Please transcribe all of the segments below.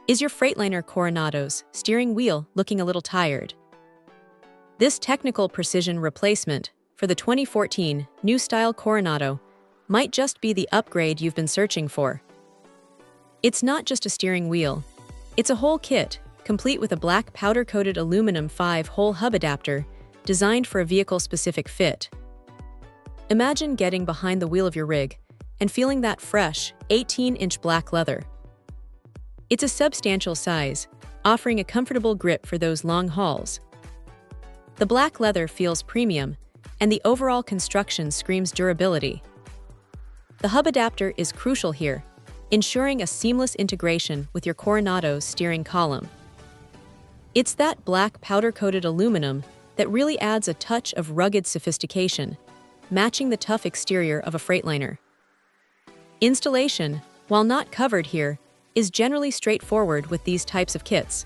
Is your Freightliner Coronado's steering wheel looking a little tired? This technical precision replacement for the 2014 new style Coronado might just be the upgrade you've been searching for. It's not just a steering wheel. It's a whole kit, complete with a black powder-coated aluminum 5-hole hub adapter designed for a vehicle-specific fit. Imagine getting behind the wheel of your rig and feeling that fresh, 18-inch black leather. It's a substantial size, offering a comfortable grip for those long hauls. The black leather feels premium, and the overall construction screams durability. The hub adapter is crucial here, ensuring a seamless integration with your Coronado's steering column. It's that black powder-coated aluminum that really adds a touch of rugged sophistication, matching the tough exterior of a Freightliner. Installation, while not covered here, is generally straightforward with these types of kits,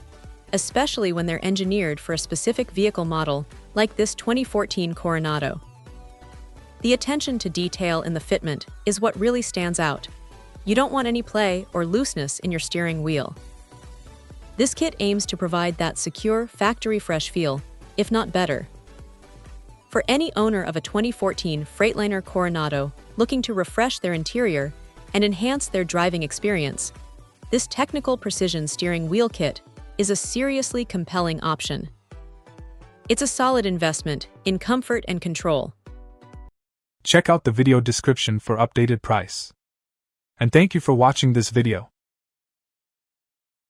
especially when they're engineered for a specific vehicle model like this 2014 Coronado. The attention to detail in the fitment is what really stands out. You don't want any play or looseness in your steering wheel. This kit aims to provide that secure, factory-fresh feel, if not better. For any owner of a 2014 Freightliner Coronado looking to refresh their interior and enhance their driving experience, this technical precision steering wheel kit is a seriously compelling option. It's a solid investment in comfort and control. Check out the video description for updated price. And thank you for watching this video.